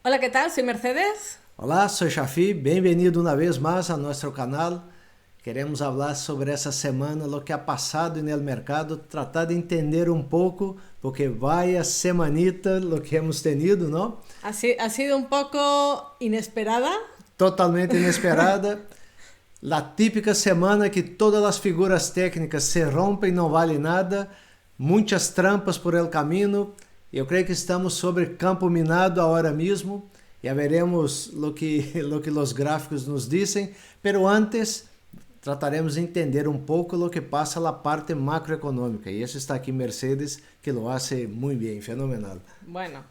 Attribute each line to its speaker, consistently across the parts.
Speaker 1: Hola, ¿qué tal? Soy Mercedes.
Speaker 2: Olá, sou Shafi, bem-vindo uma vez mais ao nosso canal. Queremos falar sobre essa semana, o que ha passado no mercado, tratar de entender um pouco, porque vaya semanita lo que hemos tenido, não?
Speaker 1: Ha sido un poco inesperada.
Speaker 2: Totalmente inesperada. La típica semana que todas as figuras técnicas se rompem, não vale nada, muitas trampas por el caminho. Eu creio que estamos sobre campo minado agora mesmo. Já veremos lo que os gráficos nos dizem, pero antes trataremos de entender um pouco o que passa na parte macroeconômica. E isso está aqui Mercedes, que lo hace muito bem, fenomenal.
Speaker 1: Bueno,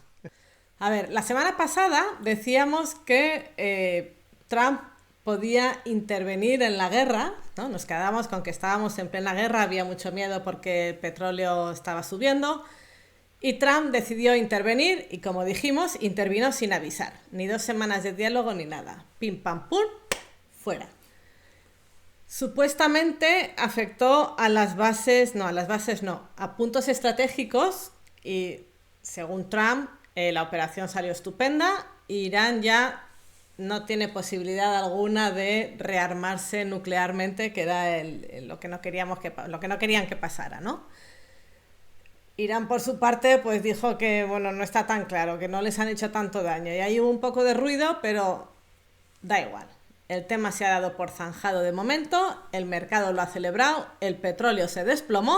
Speaker 1: a ver, la semana pasada decíamos que Trump podía intervenir en la guerra, ¿no? Nos quedamos con que estábamos en plena guerra, había mucho miedo porque el petróleo estaba subiendo y Trump decidió intervenir y, como dijimos, intervino sin avisar, ni 2 semanas de diálogo ni nada. Pim pam pum, fuera. Supuestamente afectó a las bases no, a puntos estratégicos y, según Trump, la operación salió estupenda. Irán ya no tiene posibilidad alguna de rearmarse nuclearmente, que era lo que no querían que pasara, ¿no? Irán, por su parte, pues dijo que, bueno, no está tan claro, que no les han hecho tanto daño. Y ahí hubo un poco de ruido, pero da igual. El tema se ha dado por zanjado de momento, el mercado lo ha celebrado, el petróleo se desplomó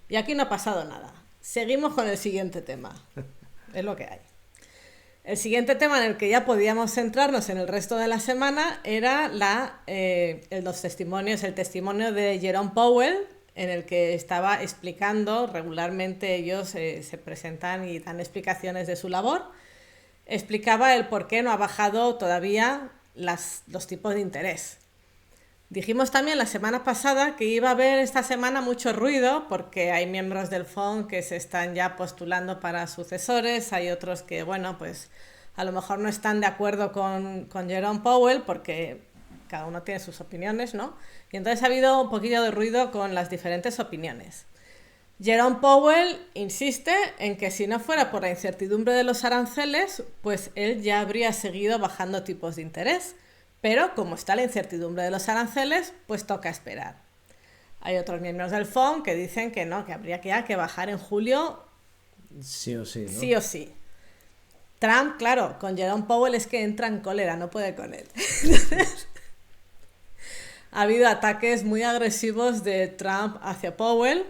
Speaker 1: y aquí no ha pasado nada. Seguimos con el siguiente tema. Es lo que hay. El siguiente tema en el que ya podíamos centrarnos en el resto de la semana era el testimonio de Jerome Powell, en el que estaba explicando, regularmente ellos se presentan y dan explicaciones de su labor, explicaba el por qué no ha bajado todavía los tipos de interés. Dijimos también la semana pasada que iba a haber esta semana mucho ruido porque hay miembros del FOMC que se están ya postulando para sucesores, hay otros que, bueno, pues a lo mejor no están de acuerdo con Jerome Powell porque cada uno tiene sus opiniones, ¿no? Y entonces ha habido un poquillo de ruido con las diferentes opiniones. Jerome Powell insiste en que si no fuera por la incertidumbre de los aranceles, pues él ya habría seguido bajando tipos de interés. Pero como está la incertidumbre de los aranceles, pues toca esperar. Hay otros miembros del FOMC que dicen que no, que habría que bajar en julio
Speaker 2: Sí o sí, ¿no?
Speaker 1: sí o sí. Trump, claro, con Jerome Powell es que entra en cólera, no puede con él. Ha habido ataques muy agresivos de Trump hacia Powell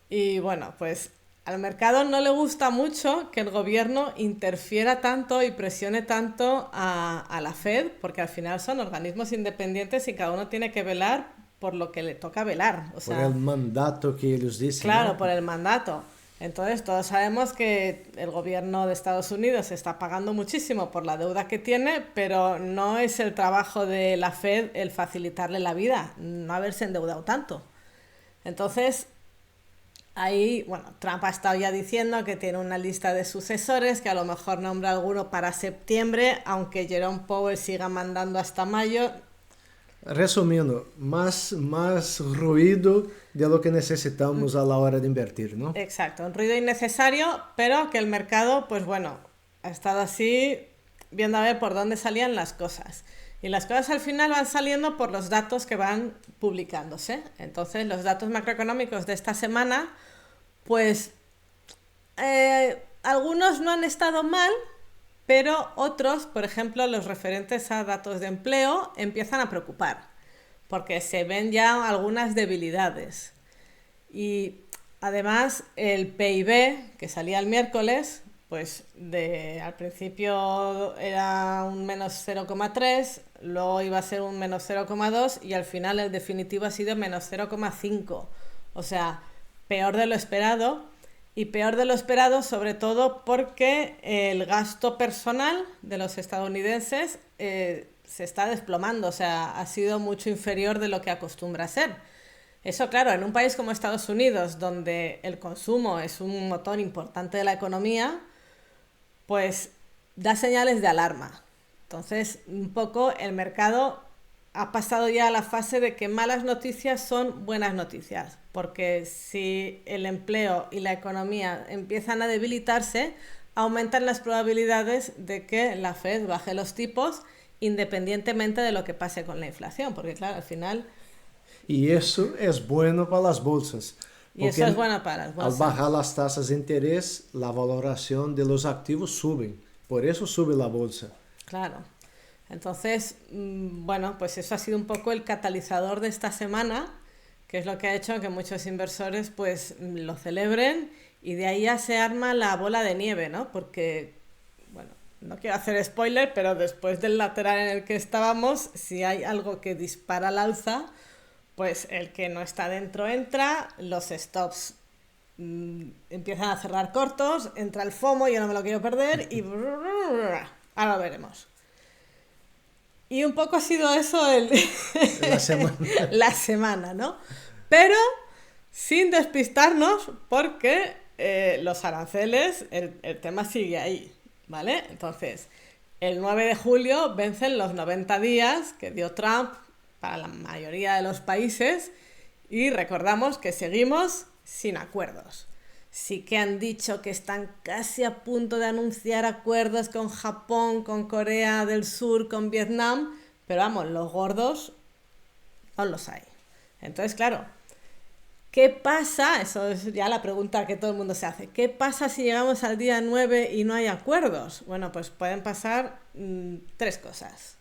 Speaker 1: y, bueno, pues al mercado no le gusta mucho que el gobierno interfiera tanto y presione tanto a la Fed, porque al final son organismos independientes y cada uno tiene que velar por lo que le toca velar. O sea,
Speaker 2: por el mandato que ellos dicen.
Speaker 1: claro,
Speaker 2: ¿no?
Speaker 1: por el mandato. Entonces todos sabemos que el gobierno de Estados Unidos está pagando muchísimo por la deuda que tiene, pero no es el trabajo de la Fed el facilitarle la vida, no haberse endeudado tanto. Entonces, ahí, bueno, Trump ha estado ya diciendo que tiene una lista de sucesores, que a lo mejor nombra alguno para septiembre, aunque Jerome Powell siga mandando hasta mayo.
Speaker 2: Resumindo, más ruido de lo que necesitamos a la hora de invertir, ¿no?
Speaker 1: Exacto, un ruido innecesario, pero que el mercado, pues bueno, ha estado así viendo a ver por dónde salían las cosas. Y las cosas al final van saliendo por los datos que van publicándose. Entonces, los datos macroeconómicos de esta semana, pues algunos no han estado mal, pero otros, por ejemplo, los referentes a datos de empleo, empiezan a preocupar, porque se ven ya algunas debilidades. Y además el PIB, que salía el miércoles, pues al principio era un menos 0,3, luego iba a ser un menos 0,2 y al final el definitivo ha sido menos 0,5. O sea, peor de lo esperado. Y peor de lo esperado sobre todo porque el gasto personal de los estadounidenses se está desplomando, o sea, ha sido mucho inferior de lo que acostumbra a ser. Eso, claro, en un país como Estados Unidos, donde el consumo es un motor importante de la economía, pues da señales de alarma. Entonces, un poco el mercado ha pasado ya a la fase de que malas noticias son buenas noticias, porque si el empleo y la economía empiezan a debilitarse, aumentan las probabilidades de que la Fed baje los tipos independientemente de lo que pase con la inflación, porque claro, al final...
Speaker 2: Y eso es bueno para las bolsas.
Speaker 1: Y eso es bueno para las bolsas.
Speaker 2: Al bajar las tasas de interés, la valoración de los activos suben. Por eso sube la bolsa.
Speaker 1: Claro. Entonces, bueno, pues eso ha sido un poco el catalizador de esta semana, que es lo que ha hecho que muchos inversores pues lo celebren, y de ahí ya se arma la bola de nieve, ¿no? Porque, bueno, no quiero hacer spoiler, pero después del lateral en el que estábamos, si hay algo que dispara al alza, pues el que no está dentro entra, los stops empiezan a cerrar cortos, entra el FOMO, yo no me lo quiero perder, y ahora lo veremos. Y un poco ha sido eso la semana, ¿no? Pero sin despistarnos, porque los aranceles, el tema sigue ahí, ¿vale? Entonces, el 9 de julio vencen los 90 días que dio Trump para la mayoría de los países, y recordamos que seguimos sin acuerdos. Sí que han dicho que están casi a punto de anunciar acuerdos con Japón, con Corea del Sur, con Vietnam, pero vamos, los gordos no los hay. Entonces, claro, ¿qué pasa? Eso es ya la pregunta que todo el mundo se hace. ¿Qué pasa si llegamos al día 9 y no hay acuerdos? Bueno, pues pueden pasar 3 cosas.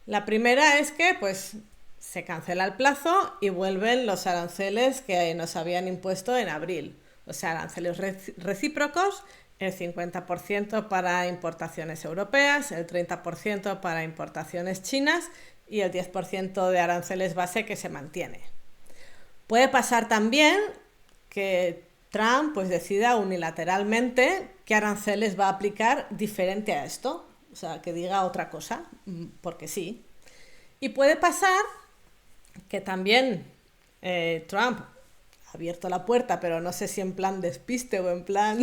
Speaker 1: La primera es que pues se cancela el plazo y vuelven los aranceles que nos habían impuesto en abril. O sea, aranceles recíprocos, el 50% para importaciones europeas, el 30% para importaciones chinas y el 10% de aranceles base que se mantiene. Puede pasar también que Trump pues decida unilateralmente qué aranceles va a aplicar diferente a esto. O sea, que diga otra cosa, porque sí. Y puede pasar que también Trump ha abierto la puerta, pero no sé si en plan despiste o en plan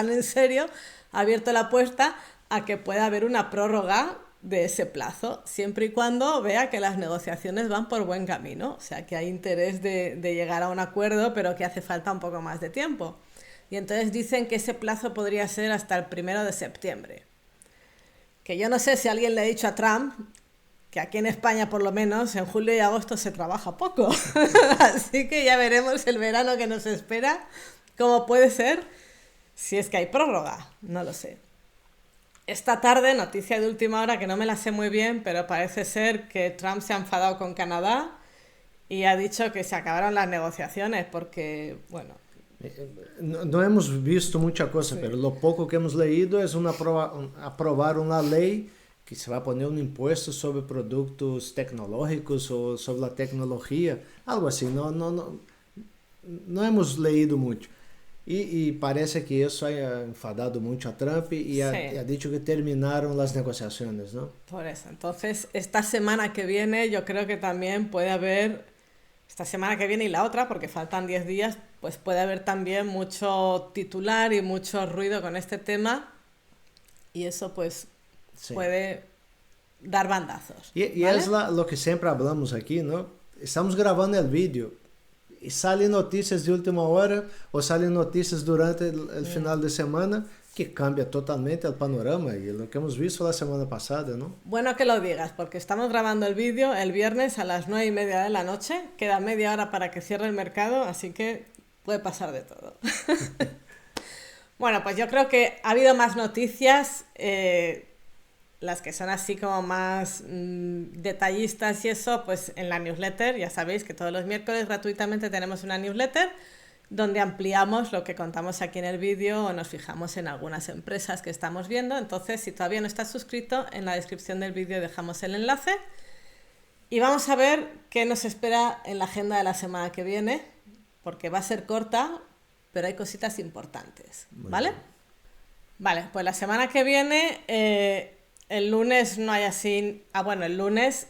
Speaker 1: en serio, ha abierto la puerta a que pueda haber una prórroga de ese plazo, siempre y cuando vea que las negociaciones van por buen camino. O sea, que hay interés de llegar a un acuerdo, pero que hace falta un poco más de tiempo. Y entonces dicen que ese plazo podría ser hasta el 1 de septiembre. Que yo no sé si alguien le ha dicho a Trump que aquí en España, por lo menos, en julio y agosto se trabaja poco. Así que ya veremos el verano que nos espera, cómo puede ser, si es que hay prórroga, no lo sé. Esta tarde, noticia de última hora que no me la sé muy bien, pero parece ser que Trump se ha enfadado con Canadá y ha dicho que se acabaron las negociaciones porque, bueno...
Speaker 2: No hemos visto mucha cosa,
Speaker 1: Sí.
Speaker 2: pero lo poco que hemos leído es aprobar una ley que se va a poner un impuesto sobre productos tecnológicos o sobre la tecnología, algo así. No hemos leído mucho. Y parece que eso ha enfadado mucho a Trump y
Speaker 1: Sí.
Speaker 2: ha dicho que terminaron las negociaciones, ¿no?
Speaker 1: Por eso, entonces esta semana que viene yo creo que también puede haber, esta semana que viene y la otra, porque faltan 10 días, pues puede haber también mucho titular y mucho ruido con este tema, y eso pues
Speaker 2: Sí.
Speaker 1: puede dar bandazos.
Speaker 2: Y
Speaker 1: ¿vale?
Speaker 2: es lo que siempre hablamos aquí, ¿no? Estamos grabando el vídeo y salen noticias de última hora o salen noticias durante el final de semana que cambia totalmente el panorama y lo que hemos visto la semana pasada, ¿no?
Speaker 1: Bueno que lo digas, porque estamos grabando el vídeo el viernes a las 9:30 de la noche, queda media hora para que cierre el mercado, así que puede pasar de todo. Bueno, pues yo creo que ha habido más noticias, las que son así como más detallistas y eso, pues en la newsletter. Ya sabéis que todos los miércoles gratuitamente tenemos una newsletter donde ampliamos lo que contamos aquí en el vídeo o nos fijamos en algunas empresas que estamos viendo. Entonces, si todavía no estás suscrito, en la descripción del vídeo dejamos el enlace. Y vamos a ver qué nos espera en la agenda de la semana que viene, porque va a ser corta, pero hay cositas importantes, ¿vale? Vale, pues la semana que viene, el lunes no hay así... bueno, el lunes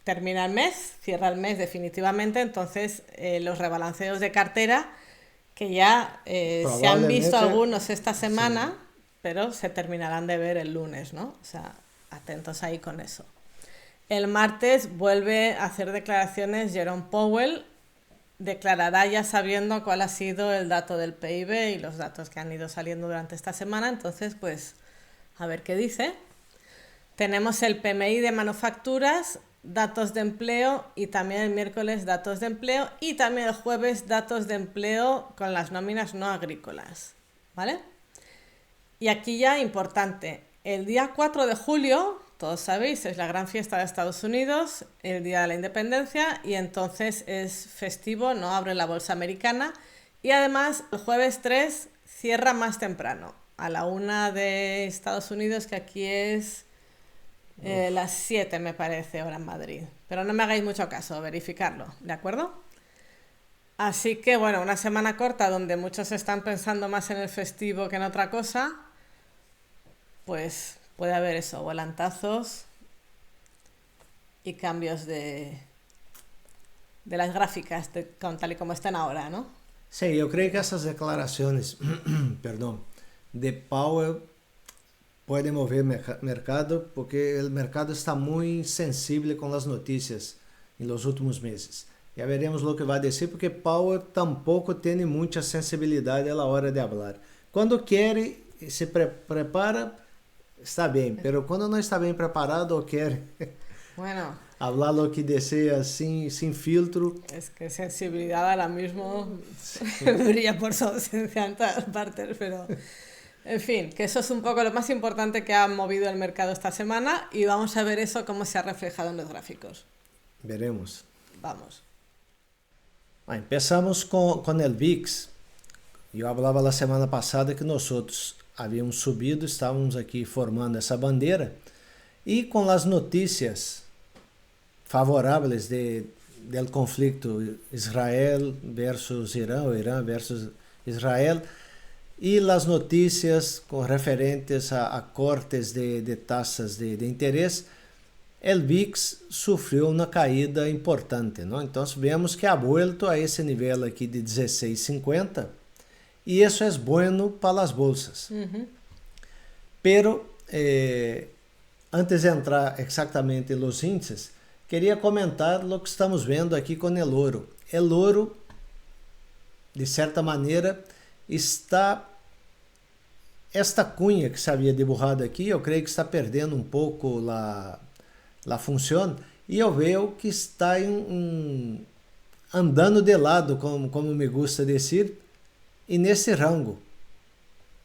Speaker 1: termina el mes, cierra el mes definitivamente, entonces los rebalanceos de cartera, que ya se han visto algunos esta semana, sí, pero se terminarán de ver el lunes, ¿no? O sea, atentos ahí con eso. El martes vuelve a hacer declaraciones Jerome Powell, declarará ya sabiendo cuál ha sido el dato del PIB y los datos que han ido saliendo durante esta semana, entonces pues a ver qué dice. Tenemos el PMI de manufacturas, datos de empleo y también el miércoles datos de empleo y también el jueves datos de empleo con las nóminas no agrícolas, ¿vale? Y aquí ya importante, el día 4 de julio, todos sabéis, es la gran fiesta de Estados Unidos, el día de la independencia, y entonces es festivo, no abre la bolsa americana, y además el jueves 3 cierra más temprano, a la 1 de Estados Unidos, que aquí es las 7 me parece, ahora en Madrid. Pero no me hagáis mucho caso, verificarlo, ¿de acuerdo? Así que bueno, una semana corta donde muchos están pensando más en el festivo que en otra cosa, pues puede haber eso, volantazos y cambios de las gráficas tal y como están ahora, ¿no?
Speaker 2: Sí, yo creo que esas declaraciones, perdón, de Powell pueden mover mercado porque el mercado está muy sensible con las noticias en los últimos meses. Ya veremos lo que va a decir porque Powell tampoco tiene mucha sensibilidad a la hora de hablar. Cuando quiere y se prepara, está bien, pero cuando no está bien preparado o quiere
Speaker 1: Bueno,
Speaker 2: hablar lo que desea sin filtro.
Speaker 1: es que sensibilidad ahora mismo brilla por su ausencia en todas partes, pero en fin, que eso es un poco lo más importante que ha movido el mercado esta semana y vamos a ver eso cómo se ha reflejado en los gráficos.
Speaker 2: Veremos.
Speaker 1: Vamos.
Speaker 2: Empezamos con el VIX. Eu falava la semana passada que nós outros havíamos subido, estávamos aqui formando essa bandeira e com as notícias favoráveis del conflito Israel versus Irã, ou Irã versus Israel, e as notícias com referentes a cortes de taxas de interesse, o VIX sofreu uma caída importante, não? Então vemos que ha vuelto a esse nível aqui de 16,50 e isso é bueno para as bolsas. Pero antes de entrar exatamente nos índices, queria comentar o que estamos vendo aqui com o ouro. O ouro, de certa maneira, está esta cunha que se havia dibujado aqui, eu creio que está perdendo um pouco a função e eu vejo que está andando de lado, como me gusta dizer, e nesse rango.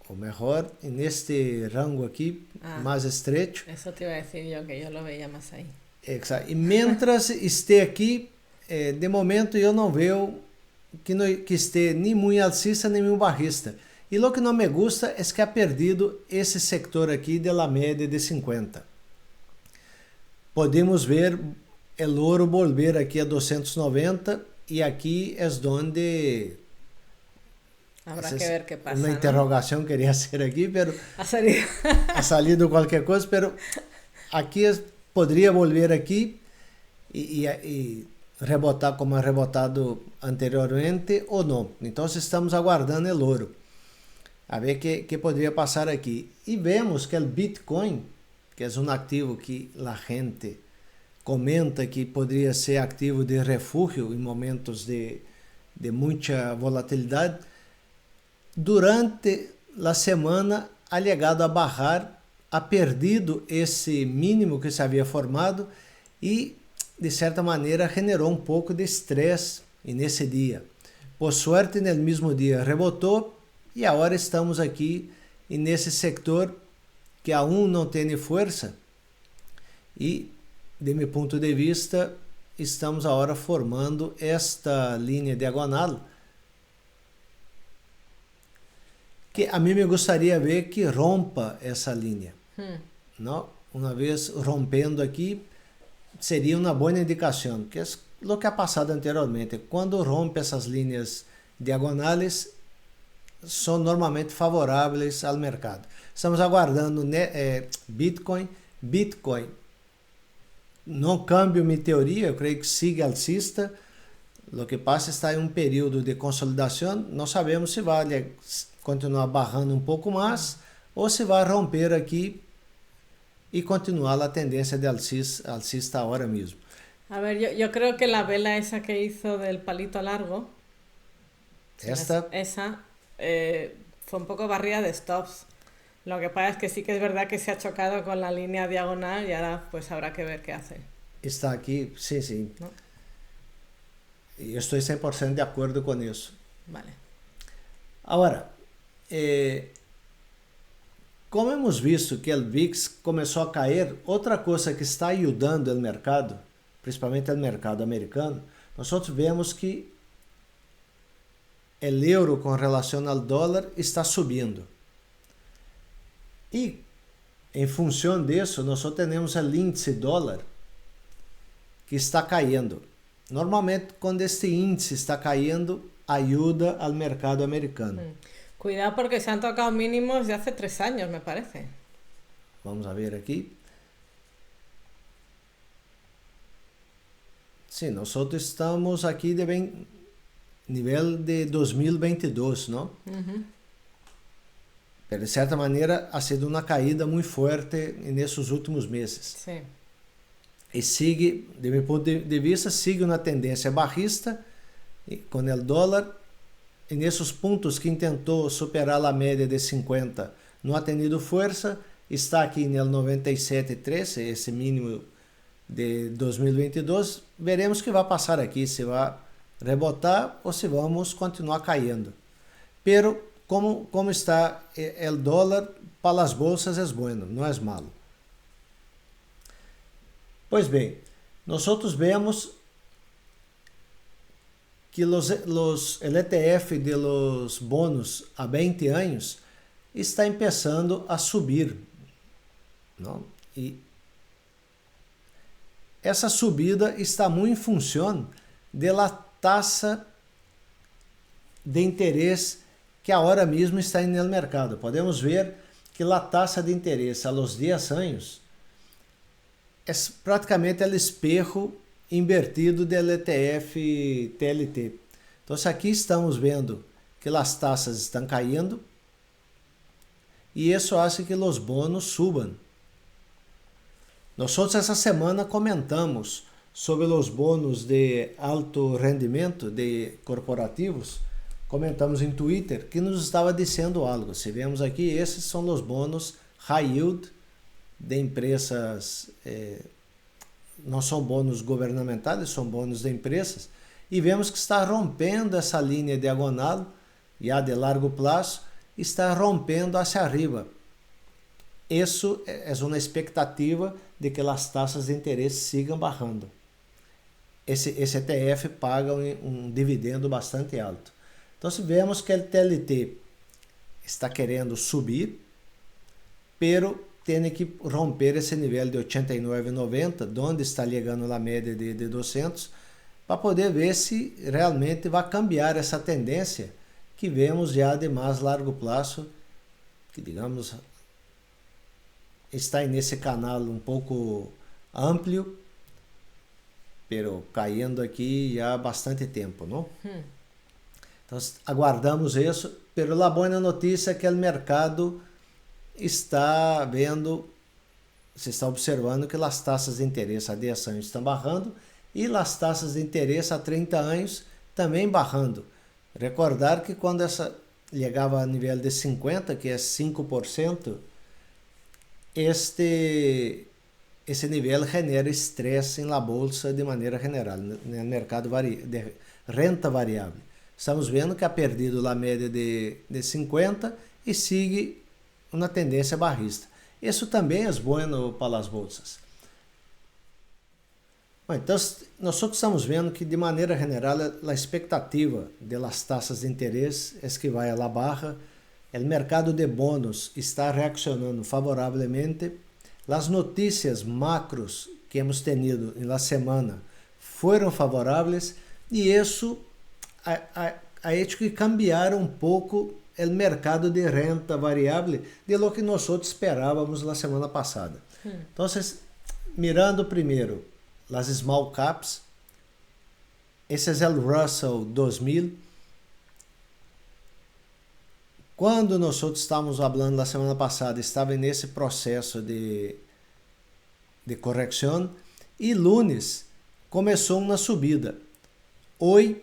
Speaker 2: Ou melhor, neste rango aqui, mais estreito.
Speaker 1: Isso te iba a decir yo, que eu lo veía mais aí.
Speaker 2: Exato. E mientras esteja aqui, de momento eu não vejo que esteja nem muito alcista nem muito barrista. E o que não me gusta é que ha perdido esse sector aqui de la média de 50. Podemos ver o ouro volver aqui a 290 e aqui é onde
Speaker 1: habrá que ver qué pasa.
Speaker 2: Una interrogación ¿no? Quería hacer aquí, pero
Speaker 1: ha
Speaker 2: salido cualquier cosa, pero aquí podría volver aquí y rebotar como ha rebotado anteriormente o no. Entonces estamos aguardando el oro. A ver qué podría pasar aquí. Y vemos que el Bitcoin, que es un activo que la gente comenta que podría ser activo de refugio en momentos de mucha volatilidad, durante a semana ha llegado a barrar, ha perdido esse mínimo que se havia formado e, de certa maneira, generou um pouco de estresse nesse dia. Por sorte, no mesmo dia rebotou e agora estamos aqui nesse sector que aún não tem força e, de meu ponto de vista, estamos agora formando esta linha diagonal que a mim me gostaria ver que rompa essa linha. Não? Uma vez rompendo aqui, seria uma boa indicação, que é o que ha passado anteriormente. Quando rompe essas linhas diagonais, são normalmente favoráveis ao mercado. Estamos aguardando Bitcoin. Bitcoin, não cambio minha teoria, eu creio que siga alcista. O que passa está em um período de consolidação. Não sabemos se vai continuar barrando um pouco mais ou se vai romper aqui e continuar a tendência de alcista agora mesmo.
Speaker 1: A ver, yo creo que la vela esa que hizo del palito largo,
Speaker 2: Esta,
Speaker 1: esa, fue un poco barrida de stops. Lo que pasa es que sí que es verdad que se ha chocado con la línea diagonal y ahora pues habrá que ver qué hace,
Speaker 2: está aqui, sim, sim.
Speaker 1: ¿no?
Speaker 2: E eu estou 100% de acordo com isso.
Speaker 1: Vale.
Speaker 2: Agora, como hemos visto que o VIX começou a cair, outra coisa que está ajudando o mercado, principalmente o mercado americano, nós vemos que o euro com relação ao dólar está subindo. E, em função disso, nós temos o índice dólar que está caindo. Normalmente, quando este índice está caindo, ajuda ao mercado americano.
Speaker 1: Cuidado porque se han tocado mínimos de hace 3 años, me parece.
Speaker 2: Vamos a ver aqui. Sim, nós estamos aqui de bem nível de 2022, não? Pero de certa maneira, ha sido uma caída muito forte nesses últimos meses.
Speaker 1: Sí.
Speaker 2: E sigue, de meu ponto de vista, sigue uma tendência barrista com o dólar. E nesses pontos que tentou superar a média de 50, não ha tenido força, está aqui no 97,13, esse mínimo de 2022. Veremos o que vai passar aqui, se vai rebotar ou se vamos continuar caindo. Pero como está o dólar, para as bolsas é bueno, não é malo. Pois bem, nós vemos que el ETF de los bonos a 20 anos está começando a subir, não? E essa subida está muito em função da taxa de interesse que agora mesmo está no mercado. Podemos ver que a taxa de interesse a los 10 anos é praticamente o espejo invertido do ETF TLT. Então, aqui estamos vendo que as taxas estão caindo e isso faz que os bônus subam. Nós essa semana comentamos sobre os bônus de alto rendimento de corporativos. Comentamos em Twitter que nos estava dizendo algo. Se vemos aqui, esses são os bônus high yield de empresas. Não são bônus governamentais, são bônus de empresas, e vemos que está rompendo essa linha diagonal, já de largo prazo, está rompendo hacia arriba. Isso é uma expectativa de que as taxas de interesse sigam bajando. Esse ETF paga um dividendo bastante alto. Então, se vemos que o TLT está querendo subir, pero tem que romper esse nível de 89,90, onde está chegando a média de 200, para poder ver se realmente vai cambiar essa tendência que vemos já de mais largo prazo, que digamos está nesse canal um pouco amplo, pero caindo aqui já há bastante tempo, não? Então aguardamos isso, pero a boa notícia é que o mercado está vendo, se está observando que as taxas de interesse a 10 anos estão barrando e as taxas de interesse a 30 anos também barrando. Recordar que quando essa chegava a nível de 50, que é 5%, esse nível genera estresse na bolsa de maneira general, no mercado de renta variável. Estamos vendo que ha perdido a média de 50 e sigue uma tendência barrista. Isso também é bom para as bolsas. Bom, então, nós estamos vendo que, de maneira geral, a expectativa das taxas de interesse é que vai a la barra. O mercado de bônus está reaccionando favoravelmente. As notícias macros que hemos tenido na semana foram favoráveis e isso ha hecho que cambiar um pouco o mercado de renta variável de lo que nós esperávamos na semana passada. Então, mirando primeiro as small caps, esse é o Russell 2000. Quando nós estávamos falando na semana passada, estava nesse processo de correção, e lunes começou uma subida. Hoje,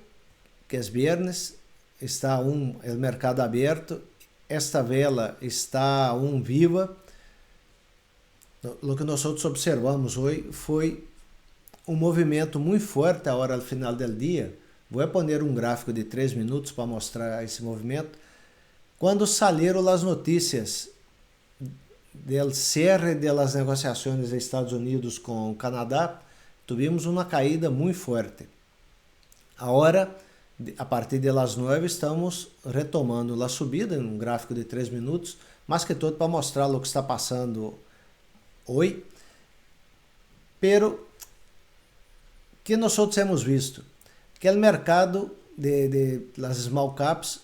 Speaker 2: que é viernes, está o mercado aberto, esta vela está viva. O que nós observamos hoje foi um movimento muito forte agora ao final do dia. Vou pôr gráfico de 3 minutos para mostrar esse movimento. Quando saíram as notícias do cierre das negociações dos Estados Unidos com o Canadá, tivemos uma caída muito forte. Agora, a partir das 9, estamos retomando a subida, em gráfico de 3 minutos, mais que todo para mostrar o que está passando hoje. Pero, que nós temos visto? Que o mercado de las small caps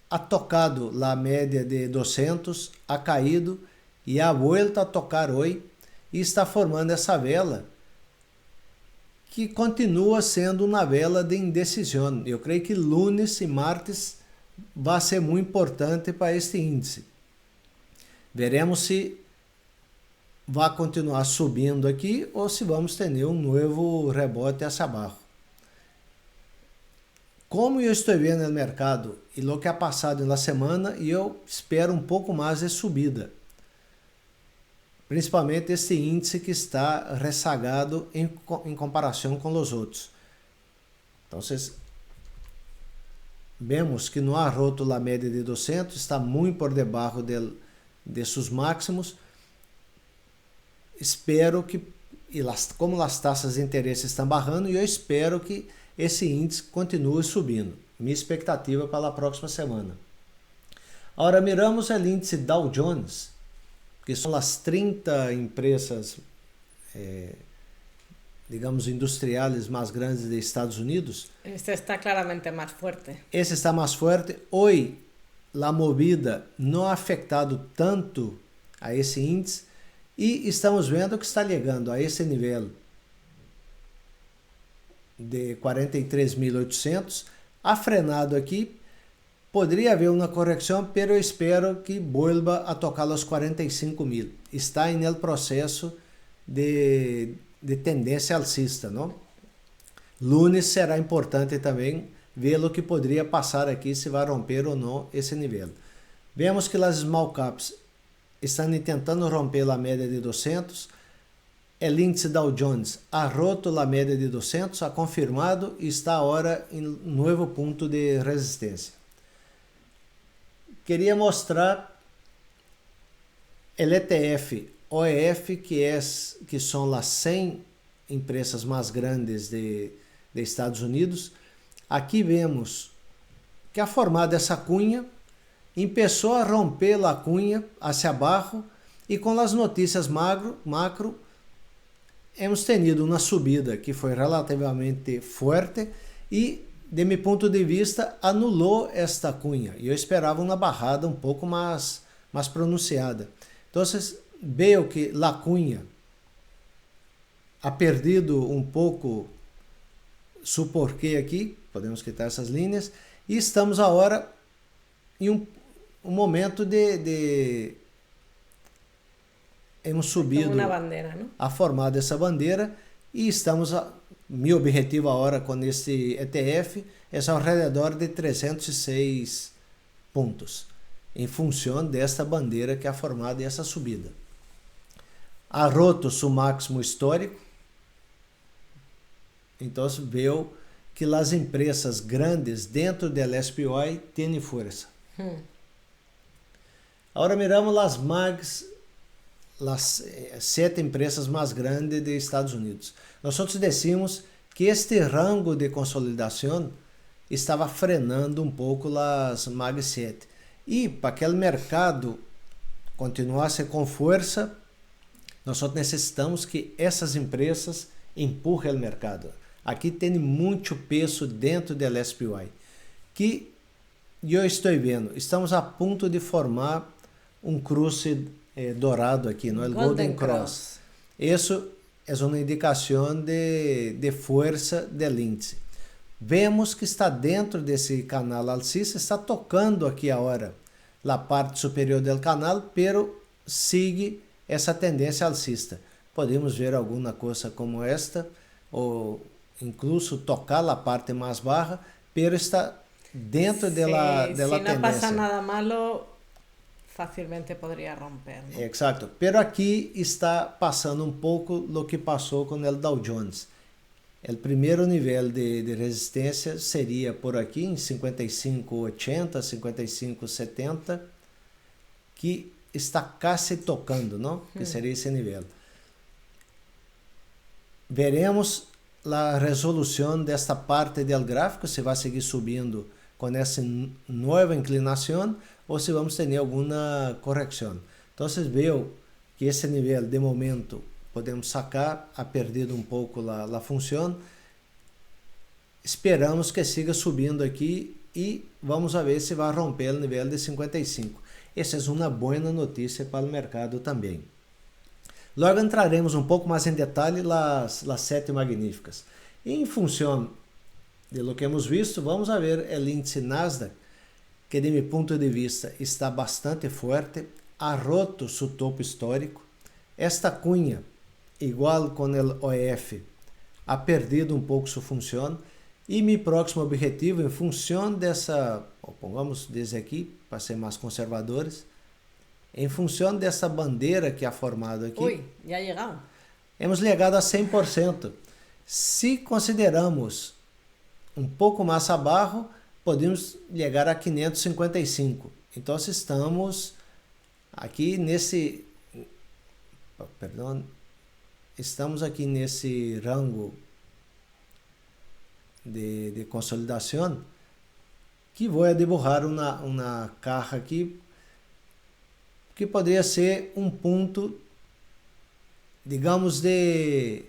Speaker 2: ha tocado a média de 200, ha caído e ha vuelto a tocar hoje e está formando essa vela que continua sendo uma vela de indecisão. Eu creio que lunes e martes vai ser muito importante para este índice. Veremos se vai continuar subindo aqui ou se vamos ter um novo rebote hacia abaixo. Como eu estou vendo no mercado e o que ha passado na semana, eu espero um pouco mais de subida. Principalmente este índice que está rezagado em comparação com os outros. Então, vemos que não há roto a média de 200, está muito por debaixo de seus máximos. Espero que, como as taxas de interesse estão barrando, eu espero que esse índice continue subindo. Minha expectativa para a próxima semana. Agora, miramos o índice Dow Jones, que são as 30 empresas, digamos, industriais mais grandes dos Estados Unidos.
Speaker 1: Este está claramente mais forte.
Speaker 2: Esse está mais forte. Hoje, a movida não ha afetado tanto a esse índice e estamos vendo que está chegando a esse nível de 43.800, ha frenado aqui. Poderia haver uma correção, mas eu espero que vuelva a tocar os 45.000. Está em el processo de tendência alcista, não? Lunes será importante também ver o que poderia passar aqui, se vai romper ou não esse nível. Vemos que as small caps estão tentando romper a média de 200. O índice Dow Jones ha roto a média de 200, ha confirmado e está agora em novo ponto de resistência. Queria mostrar o ETF OEF, que são as 100 empresas mais grandes de Estados Unidos. Aqui vemos que ha formado essa cunha, começou a romper a cunha hacia abaixo e com as notícias macro, hemos tenido uma subida que foi relativamente forte e, de meu ponto de vista, anulou esta cunha. Eu esperava uma barrada um pouco mais pronunciada. Então, veio que a cunha ha perdido um pouco seu porquê aqui, podemos quitar essas linhas, e estamos agora em um momento de hemos subido
Speaker 1: uma bandeira, não?
Speaker 2: A formar essa bandeira e estamos, meu objetivo agora com este ETF é ao redor de 306 pontos, em função desta bandeira que é formada e essa subida. Ha roto seu máximo histórico, então veio que as empresas grandes dentro do SPY têm força. Agora miramos as MAGs, as 7 empresas mais grandes dos Estados Unidos. Nós decimos que este rango de consolidação estava frenando um pouco as MAG 7. E para que o mercado continuasse com força, nós necessitamos que essas empresas empurrem o mercado. Aqui tem muito peso dentro do SPY, que eu estou vendo, estamos a ponto de formar um cruce dourado aqui, não é? O Golden Cross. Isso é uma indicação de força do índice. Vemos que está dentro desse canal alcista, está tocando aqui agora a parte superior do canal, pero sigue essa tendência alcista. Podemos ver alguma coisa como esta, o incluso tocar a parte mais baixa, pero está dentro de la
Speaker 1: Si
Speaker 2: tendencia.
Speaker 1: no pasa nada malo, fácilmente podría romper, ¿no?
Speaker 2: Exacto, pero aqui está passando pouco lo que passou com o Dow Jones. O primeiro nível de resistência seria por aqui em 55,80, 55,70, que está quase tocando, não? Que seria esse nível. Veremos a resolução desta parte do gráfico, se vai seguir subindo com essa nova inclinação ou se vamos ter alguma correção. Então, vejo que esse nível, de momento, podemos sacar, ha perdido pouco a função. Esperamos que siga subindo aqui e vamos ver se vai romper o nível de 55. Essa é uma boa notícia para o mercado também. Logo entraremos pouco mais em detalhe las 7 magníficas. E em função de lo que hemos visto, vamos ver o índice Nasdaq, que de meu ponto de vista está bastante forte, ha roto seu topo histórico. Esta cunha, igual com o OEF, ha perdido pouco sua função. E meu próximo objetivo, em função dessa, pongamos desde aqui, para ser mais conservadores, em função dessa bandeira que ha formado aqui.
Speaker 1: Ui, já chegamos.
Speaker 2: Hemos chegado a 100%. Se consideramos pouco mais abaixo, podemos chegar a 555. Então, estamos aqui nesse... Estamos aqui nesse rango de consolidação, que vou dibujar uma caja aqui, que poderia ser ponto, digamos, de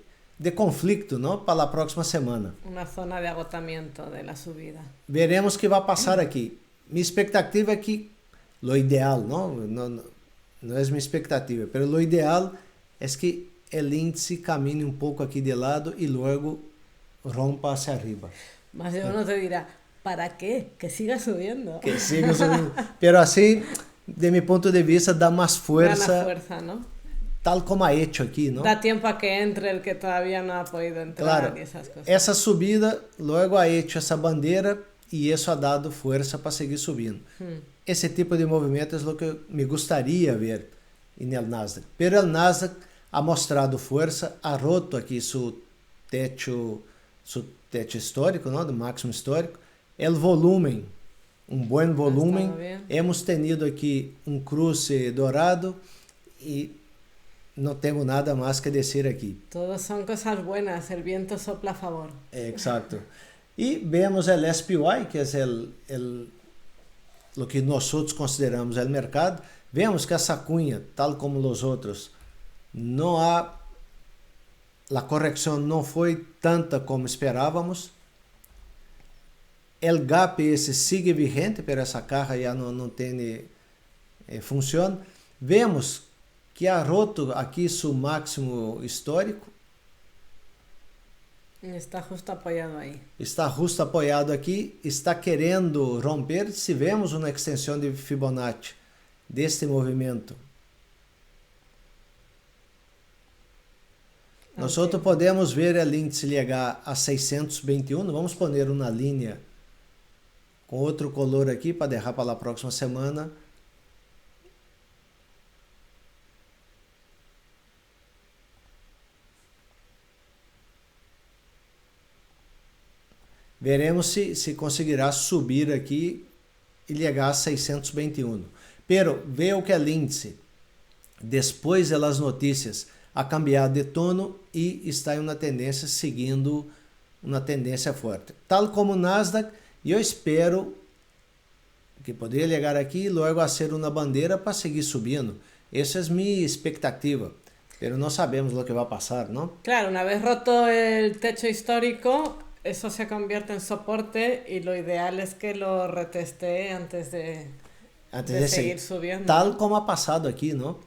Speaker 2: conflito, não? Para a próxima semana.
Speaker 1: Uma zona de agotamento da subida.
Speaker 2: Veremos o que vai passar aqui. Minha expectativa é que, lo ideal, não é minha expectativa, mas lo ideal é que o índice caminhe pouco aqui de lado e logo rompa hacia arriba.
Speaker 1: Mas uno te dirá, ¿para qué? Que siga subiendo.
Speaker 2: Que siga subindo. Pero assim, de mi ponto de vista, dá mais força.
Speaker 1: Gana fuerza, ¿no?
Speaker 2: Tal como ha hecho aqui, ¿no?
Speaker 1: Da tiempo a que entre el que todavía no ha podido entrar,
Speaker 2: Claro,
Speaker 1: y esas cosas.
Speaker 2: essa subida, logo ha hecho essa bandeira e isso ha dado força para seguir subindo. Esse tipo de movimento é o que me gostaria ver no Nasdaq. Pero o Nasdaq ha mostrado força, ha roto aqui seu teto histórico, não? Do máximo histórico. O volume, bom volume. Hemos tenido aqui cruce dourado e não temos nada mais que dizer aqui.
Speaker 1: Todos são coisas buenas, el viento sopla a favor.
Speaker 2: Exacto. E vemos o SPY, que é o que nós consideramos o mercado. Vemos que essa cunha, tal como os outros, não há... A correção não foi tanta como esperávamos. O gap esse sigue vigente, pero essa caja já não tem função. Vemos que ha roto aqui seu máximo histórico.
Speaker 1: Está justo apoiado aí.
Speaker 2: Está justo apoiado aqui, está querendo romper. Se vemos uma extensão de Fibonacci deste movimento, nós podemos ver o índice chegar a 621. Vamos pôr uma linha com outro color aqui para deixar para a próxima semana. Veremos se conseguirá subir aqui e chegar a 621. Pero veio que o índice, depois das notícias, ha cambiado de tono e está em uma tendência seguindo uma tendência forte. Tal como o Nasdaq, eu espero que poderia chegar aqui e logo a ser uma bandeira para seguir subindo. Essa é minha expectativa, mas não sabemos o que vai passar, não?
Speaker 1: Claro, una vez roto el techo histórico, eso se convierte en soporte y lo ideal es que lo retestee antes de seguir subiendo.
Speaker 2: Tal como ha pasado aquí, ¿no?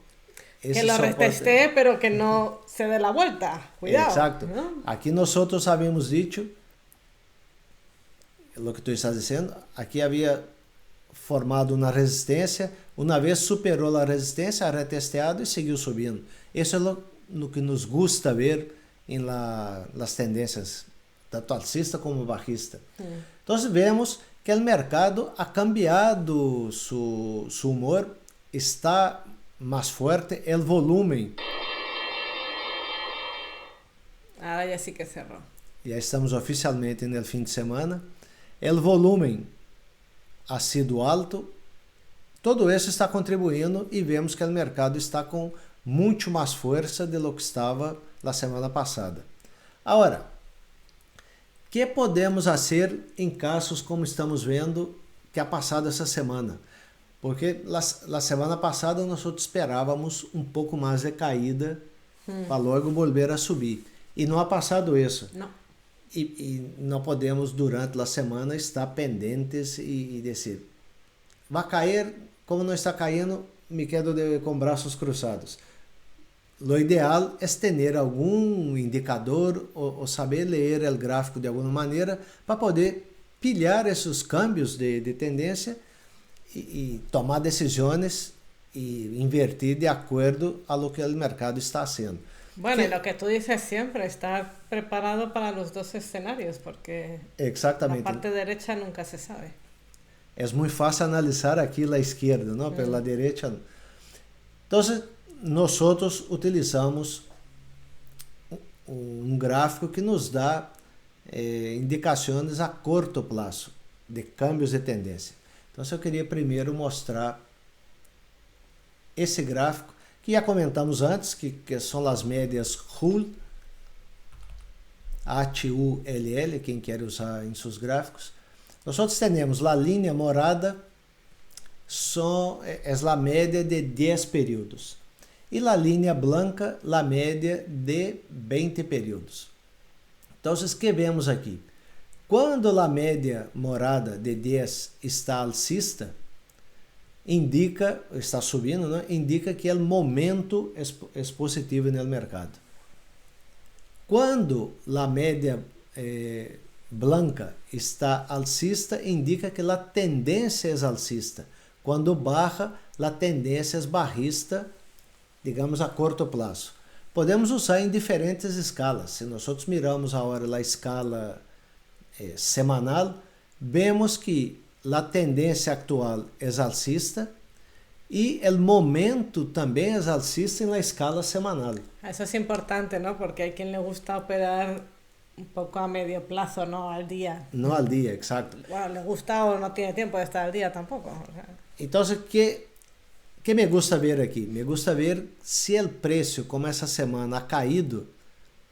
Speaker 1: Que lo retestee, pero que no se dé la vuelta. Cuidado.
Speaker 2: Exacto.
Speaker 1: ¿No?
Speaker 2: Aquí nosotros habíamos dicho, lo que tú estás diciendo, aquí había formado una resistencia, una vez superó la resistencia, ha retesteado y siguió subiendo. Eso es lo que nos gusta ver em las tendências, tanto alcista como bajista. Então vemos que o mercado ha cambiado su humor, está mais forte, o volume.
Speaker 1: Ahora ya sí que cerró.
Speaker 2: Já estamos oficialmente no fim de semana. O volume ha sido alto. Todo isso está contribuindo e vemos que o mercado está com muito mais força de lo que estava na semana passada. Agora, o que podemos fazer em casos como estamos vendo que ha passado essa semana? Porque na semana passada nós esperávamos um pouco mais de caída para logo voltar a subir. E não ha passado isso.
Speaker 1: No.
Speaker 2: E não podemos, durante a semana, estar pendentes e dizer, vai cair, como não está caindo, me quedo com braços cruzados. O ideal é ter algum indicador ou saber ler o gráfico de alguma maneira para poder pilhar esses câmbios de tendência e tomar decisões e invertir de acordo a lo que o mercado está fazendo.
Speaker 1: Bueno, y lo que tú dices siempre, estar preparado para los dos escenarios, porque
Speaker 2: Exactamente.
Speaker 1: la parte derecha nunca se sabe.
Speaker 2: É muito fácil analisar aqui a esquerda, não? Pela direita. Então, nós utilizamos um gráfico que nos dá indicações a curto prazo de câmbios de tendência. Então, eu queria primeiro mostrar esse gráfico que já comentamos antes, que são as médias HULL, H-U-L-L, quem quer usar em seus gráficos. Nós temos a linha morada, é a média de 10 períodos. E a linha branca, a média de 20 períodos. Então, o que vemos aqui? Quando a média morada de 10 está alcista, indica, está subindo, né? Indica que o momento é positivo no mercado. Quando a média branca está alcista, indica que a tendência é alcista. Quando barra, a tendência é barrista, digamos a curto prazo. Podemos usar em diferentes escalas. Se nós miramos agora a escala semanal, vemos que a tendência atual é alcista e o momento também é alcista na escala semanal.
Speaker 1: Eso es importante, ¿no? Porque hay quien le gusta operar un poco a medio plazo, no al día.
Speaker 2: No al día, exacto.
Speaker 1: Bueno, le gusta o no tiene tiempo de estar al día tampoco. O sea.
Speaker 2: Entonces, ¿qué me gusta ver aquí? Me gusta ver si el precio, como essa semana ha caído,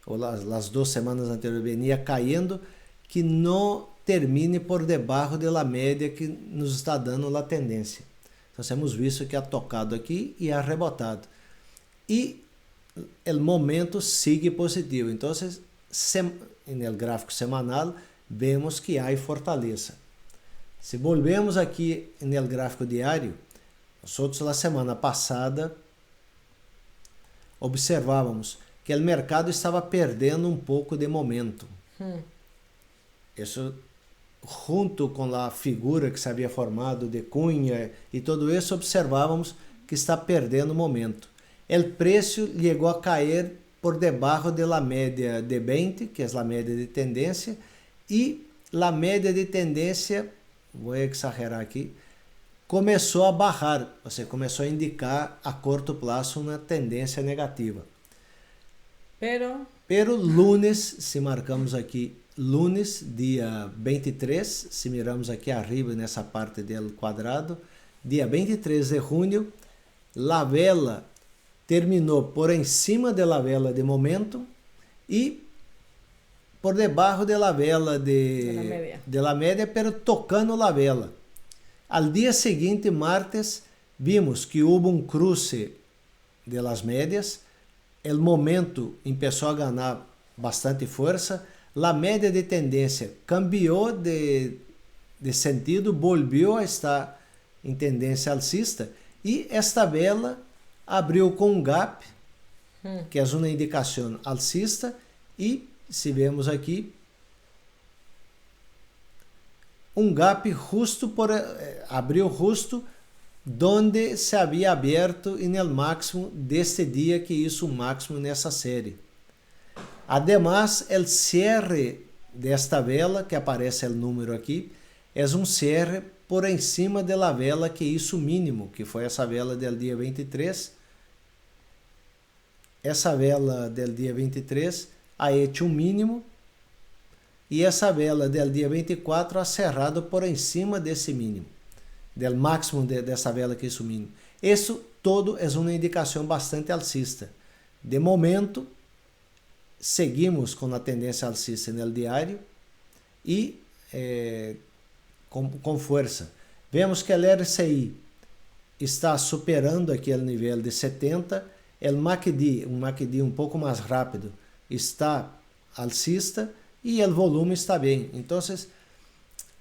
Speaker 2: ou las 2 semanas anteriores venía cayendo, que não termine por debaixo da média que nos está dando a tendência. Nós temos visto que ha tocado aqui e ha rebotado. E o momento sigue positivo. Então, no gráfico semanal, vemos que há fortaleza. Se volvemos aqui no gráfico diário, nós na semana passada observávamos que o mercado estava perdendo um pouco de momento. Isso, junto com a figura que se havia formado de cunha e tudo isso, observávamos que está perdendo momento. O preço chegou a cair por debaixo da média de 20, que é a média de tendência, e a média de tendência, vou exagerar aqui, começou a barrar, ou seja, começou a indicar a curto prazo uma tendência negativa. Pero lunes, se marcamos aqui, lunes, dia 23, se miramos aqui arriba nessa parte do quadrado, dia 23 de junho, a vela terminou por em cima da vela de momento e por debaixo da vela de la média, pero tocando a vela. Al dia seguinte, martes, vimos que houve um cruce de las médias, o momento começou a ganhar bastante força, a média de tendência cambiou de sentido, volviu a estar em tendência alcista e esta vela abriu com um gap, que é uma indicação alcista, e se vemos aqui, um gap abriu justo donde se havia aberto no máximo deste dia, que isso o máximo nessa série. Además, el cierre de esta vela, que aparece el número aqui, é um cierre por encima de la vela que hizo mínimo, que foi essa vela del dia 23. Essa vela del dia 23 ha hecho um mínimo e essa vela del dia 24 ha cerrado por encima desse mínimo, del máximo dessa vela que hizo mínimo. Isso todo é uma indicação bastante alcista. De momento, seguimos com a tendência alcista no diário e com força. Vemos que o RSI está superando aquele nível de 70, o MACD um pouco mais rápido, está alcista e o volume está bem. Então,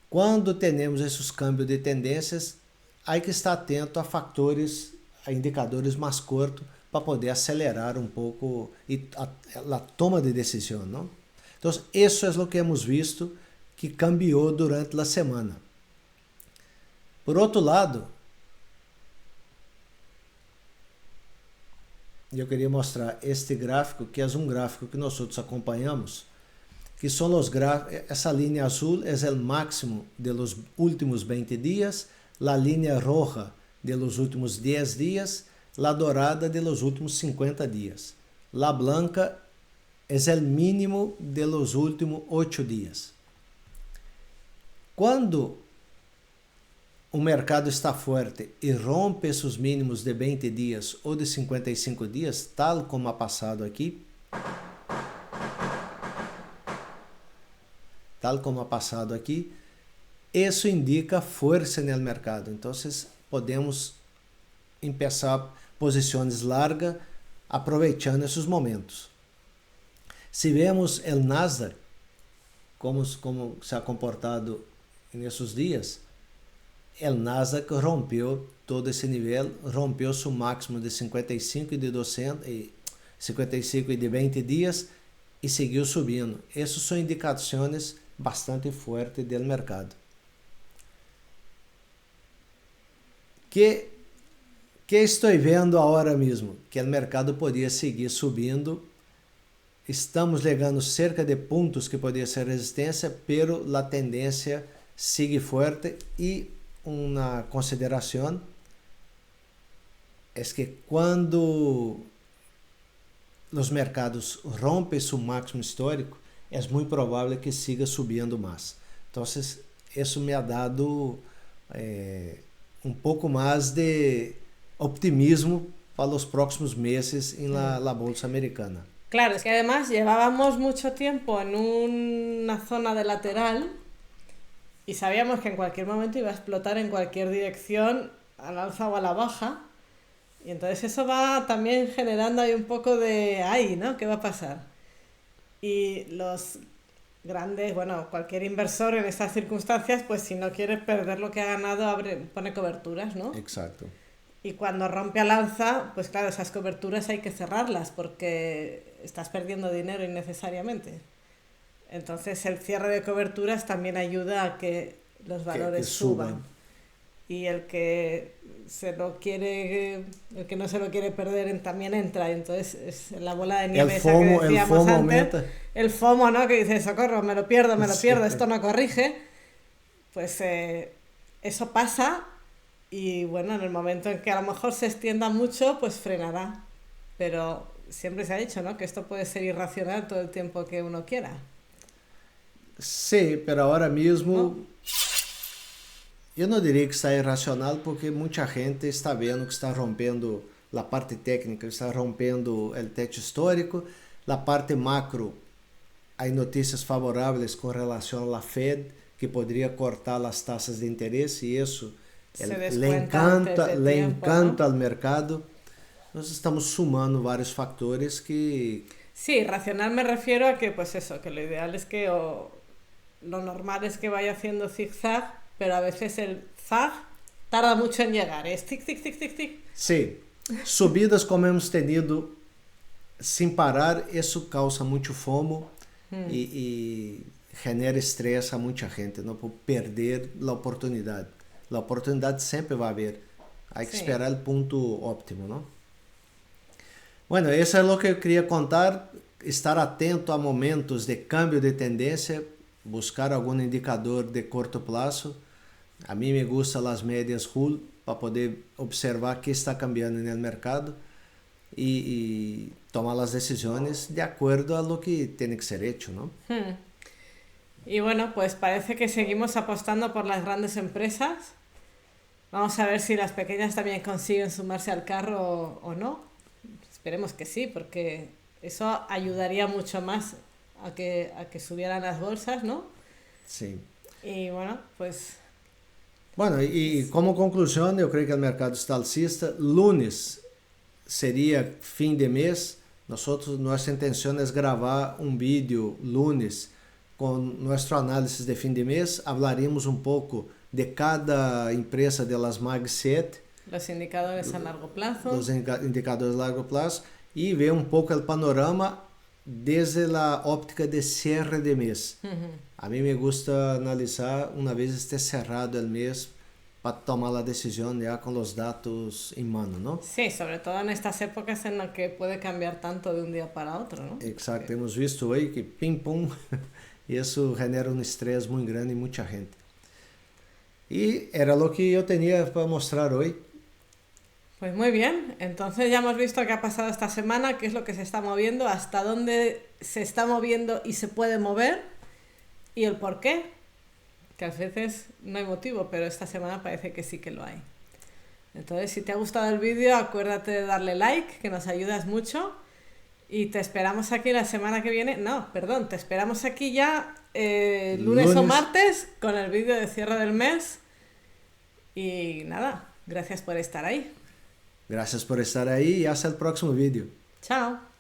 Speaker 2: quando temos esses câmbios de tendências, há que estar atento a fatores, a indicadores mais curtos para poder acelerar um pouco a toma de decisão, não? Então, isso é o que hemos visto que cambiou durante a semana. Por outro lado, eu queria mostrar este gráfico, que é um gráfico que nós outros acompanhamos, que são os gráficos, essa linha azul é o máximo de los últimos 20 dias, a linha roja de los últimos 10 dias, a dorada de los últimos 50 dias. La blanca é o mínimo de los últimos 8 dias. Quando o mercado está forte e rompe esses mínimos de 20 dias ou de 55 dias, tal como ha passado aqui, isso indica força no mercado. Então, podemos começar posições largas aproveitando esses momentos. Se vemos o Nasdaq, como se ha comportado nesses dias, o Nasdaq rompeu todo esse nível, rompeu seu máximo de 55 e de 200 e 55 e de 20 dias e seguiu subindo. Essas são indicações bastante fortes do mercado. Que estou vendo agora mesmo? Que o mercado podia seguir subindo. Estamos chegando cerca de pontos que podia ser resistência, pero a tendência sigue forte e uma consideração é que quando os mercados rompem seu máximo histórico, é muito provável que siga subindo mais. Então, isso me ha dado um pouco mais de optimismo para os próximos meses na bolsa americana.
Speaker 1: Claro, es que además llevábamos mucho tiempo en una zona de lateral y sabíamos que en cualquier momento iba a explotar en cualquier dirección, al alza o a la baja. Y entonces eso va también generando ahí un poco de ¿no? ¿Qué va a pasar? Y los grandes, cualquier inversor en estas circunstancias, pues si no quiere perder lo que ha ganado, pone coberturas, ¿no?
Speaker 2: Exacto.
Speaker 1: Y cuando rompe al alza, pues claro, esas coberturas hay que cerrarlas porque estás perdiendo dinero innecesariamente. Entonces el cierre de coberturas también ayuda a que los valores suban. Y el que no se lo quiere perder también entra. Y entonces es la bola de nieve esa que decíamos antes. Aumenta. El FOMO, ¿no? Que dice, socorro, me lo pierdo, esto no corrige. Pues eso pasa. Y en el momento en que a lo mejor se extienda mucho, pues frenará. Pero siempre se ha dicho, ¿no? Que esto puede ser irracional todo el tiempo que uno quiera.
Speaker 2: Sí, pero ahora mismo... ¿No? Eu não diria que está irracional, porque muita gente está vendo que está rompendo a parte técnica, está rompendo o teto histórico. A parte macro, há notícias favoráveis com relação à Fed, que poderia cortar as taxas de interesse, e isso le encanta ao mercado. Nós estamos sumando vários fatores que...
Speaker 1: Sí, racional me refiero a que, que lo ideal es que lo normal es que vaya haciendo zigzag, pero a veces el zag tarda mucho en llegar, es tic, tic, tic, tic, tic.
Speaker 2: Sim, subidas como hemos tenido sem parar, isso causa muito FOMO e genera estresse a muita gente, não, por perder a oportunidade. A oportunidade sempre vai haver, há que esperar o ponto óptimo, não? Bueno, isso é o que eu queria contar. estar atento a momentos de cambio de tendência, buscar algum indicador de curto prazo. A mim me gustam as médias RUL para poder observar o que está cambiando no mercado e tomar as decisões de acordo a lo que tem que ser hecho, ¿no?
Speaker 1: Y bueno, pues parece que seguimos apostando por las grandes empresas. Vamos a ver si las pequeñas también consiguen sumarse al carro o no. Esperemos que sí, porque eso ayudaría mucho más a que subieran las bolsas, ¿no?
Speaker 2: Sí.
Speaker 1: Y bueno, pues...
Speaker 2: Bueno, e como conclusão, eu creio que o mercado está alcista. Lunes seria fim de mês. Nossa intenção é gravar um vídeo lunes com nosso análise de fim de mês. Hablaremos um pouco de cada empresa das Mag 7.
Speaker 1: Los indicadores a largo plazo.
Speaker 2: Os indicadores a largo prazo. E ver um pouco o panorama desde a óptica de cierre de mês. A mim me gusta analisar uma vez este cerrado o mês para tomar a decisão já com os dados em mano, não?
Speaker 1: Sí, sobre todo en estas épocas en las que puede cambiar tanto de un día para otro, ¿no?
Speaker 2: Exacto, hemos visto hoje que pim-pum, isso genera um estresse muito grande em muita gente. E era o que eu tinha para mostrar hoje.
Speaker 1: Pues muy bien, entonces ya hemos visto qué ha pasado esta semana, qué es lo que se está moviendo, hasta dónde se está moviendo y se puede mover y el por qué, que a veces no hay motivo, pero esta semana parece que sí que lo hay. Entonces, si te ha gustado el vídeo, acuérdate de darle like, que nos ayudas mucho, y te esperamos aquí la semana que viene, te esperamos aquí ya lunes o martes con el vídeo de cierre del mes y nada, gracias por estar ahí.
Speaker 2: Gracias por estar aí e hasta o próximo vídeo.
Speaker 1: Chao.